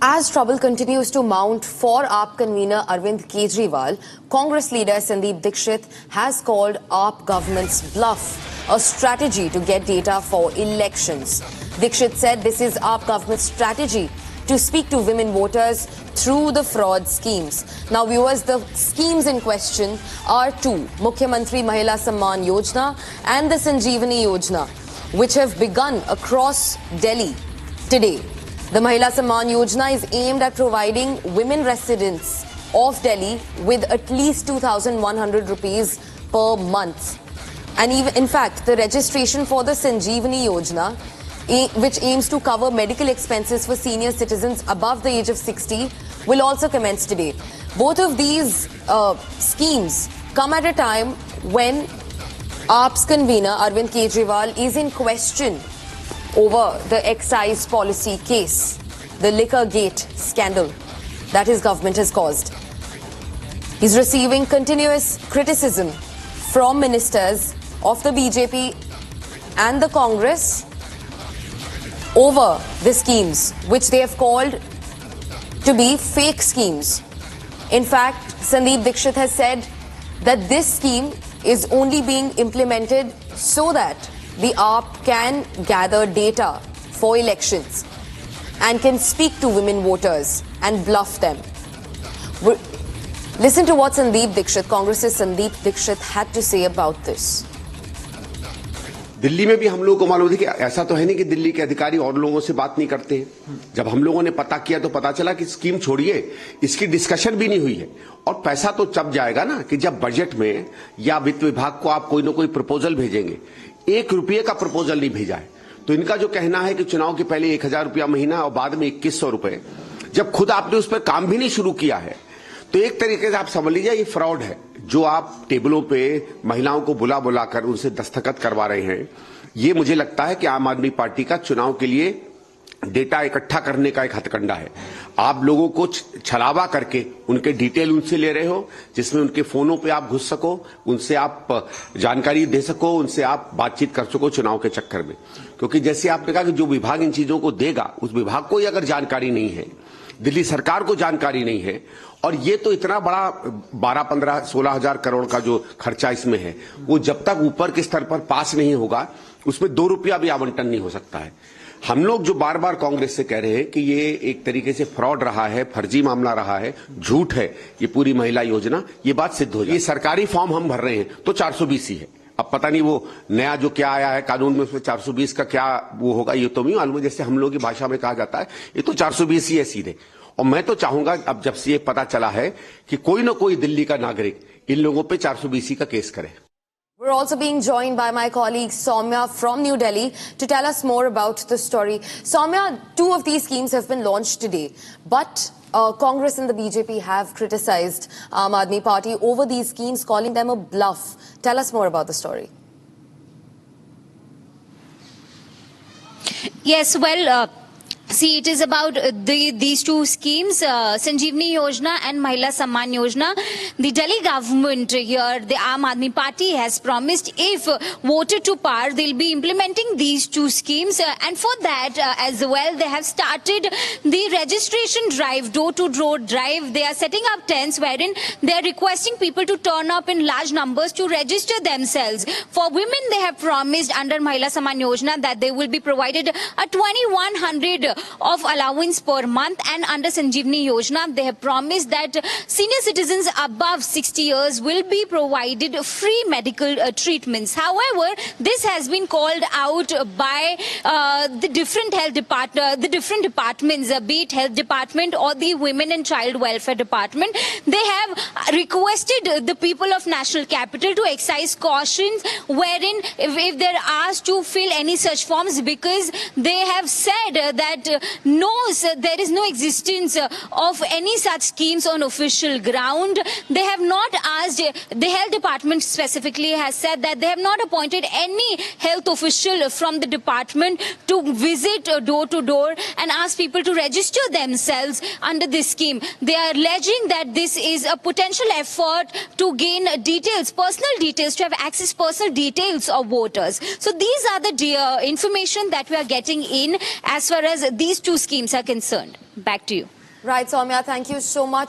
As trouble continues to mount for AAP convener Arvind Kejriwal, Congress leader Sandeep Dixit has called AAP government's bluff a strategy to get data for elections. Dixit said this is AAP government's strategy to speak to women voters through the fraud schemes. Now viewers, the schemes in question are two: Mukhyamantri Mahila Samman Yojana and the Sanjeevani Yojana, which have begun across Delhi today. The Mahila Samman Yojana is aimed at providing women residents of Delhi with at least 2,100 rupees per month. And even, in fact, the registration for the Sanjeevani Yojana, which aims to cover medical expenses for senior citizens above the age of 60, will also commence today. Both of these schemes come at a time when AAP's convener Arvind Kejriwal is in question over the excise policy case, the liquor gate scandal that his government has caused. He's receiving continuous criticism from ministers of the BJP and the Congress over the schemes, which they have called to be fake schemes. In fact, Sandeep Dixit has said that this scheme is only being implemented so that the AAP can gather data for elections and can speak to women voters and bluff them. Listen to what Sandeep Dixit, Congress's Sandeep Dixit, had to say about this. Delhi में भी हम लोगों को मालूम है कि ऐसा तो है नहीं कि दिल्ली के अधिकारी और लोगों से बात नहीं करते हैं। जब हम लोगों ने पता किया तो पता चला कि स्कीम छोड़िए, इसकी डिस्कशन भी नहीं हुई है। और पैसा तो तब जाएगा ना कि जब बजट में या वित्त विभाग को आप कोई ना कोई प्रपोजल भेजेंगे। 1 रुपये का प्रपोजल नहीं भेजा है। तो इनका जो कहना है कि चुनाव के पहले 1,000 रुपया महीना और बाद में 2,100 रुपए, जब खुद आपने उस पर काम भी नहीं शुरू किया है, तो एक तरीके से आप समझ लीजिए ये फ्रॉड है। जो आप टेबलों पे महिलाओं को बुला बुलाकर उनसे दस्तखत करवा रहे हैं, ये मुझे लगता है कि आम आदमी पार्टी का चुनाव के लिए डेटा इकट्ठा करने का एक हथकंडा है। आप लोगों को छलावा करके उनके डिटेल उनसे ले रहे हो, जिसमें उनके फोनों पे आप घुस सको, उनसे आप जानकारी दे सको, उनसे आप बातचीत कर सको चुनाव के चक्कर में। क्योंकि जैसे आपने कहा कि जो विभाग इन चीजों को देगा, उस विभाग को ही अगर जानकारी नहीं है, दिल्ली सरकार को जानकारी नहीं है, और ये तो इतना बड़ा 12, 15, 16 हजार करोड़ का जो खर्चा इसमें है, वो जब तक ऊपर के स्तर पर पास नहीं होगा, उसमें 2 रुपया भी आवंटन नहीं हो सकता है। हम लोग जो बार बार कांग्रेस से कह रहे हैं कि ये एक तरीके से फ्रॉड रहा है, फर्जी मामला रहा है, झूठ है ये पूरी महिला योजना, ये बात सिद्ध हो जाए। ये सरकारी फॉर्म हम भर रहे हैं तो 420 ही है। अब पता नहीं वो नया जो क्या आया है कानून में, उसमें 420 का क्या वो होगा, ये तो नहीं मालूम है। जैसे हम लोग की भाषा में कहा जाता है, ये तो 420 ही है सीधे। और मैं तो चाहूंगा, अब जब से ये पता चला है कि कोई ना कोई दिल्ली का नागरिक इन लोगों पे 420 का केस करे। We're also being joined by my colleague Soumya from New Delhi to tell us more about the story. Soumya, 2 of these schemes have been launched today, but Congress and the BJP have criticized Aam Aadmi Party over these schemes, calling them a bluff. Tell us more about the story. Yes, well, see, it is about these 2 schemes, Sanjeevani Yojana and Mahila Samman Yojana. The Delhi government here, the Aam Aadmi Party, has promised if voted to power, they'll be implementing these 2 schemes. And for that as well, they have started the registration drive, door-to-door drive. They are setting up tents wherein they are requesting people to turn up in large numbers to register themselves. For women, they have promised under Mahila Samman Yojana that they will be provided a 2,100 of allowance per month, and under Sanjeevani Yojana they have promised that senior citizens above 60 years will be provided free medical treatments. However, this has been called out by the different departments, be it health department or the women and child welfare department. They have requested the people of national capital to exercise cautions wherein if they're asked to fill any such forms, because they have said that there is no existence of any such schemes on official ground. They have not asked, the health department specifically has said that they have not appointed any health official from the department to visit door to door and ask people to register themselves under this scheme. They are alleging that this is a potential effort to gain details, personal details, to have access personal details of voters. So these are the information that we are getting in as far as these two schemes are concerned. Back to you. Right, Soumya, thank you so much.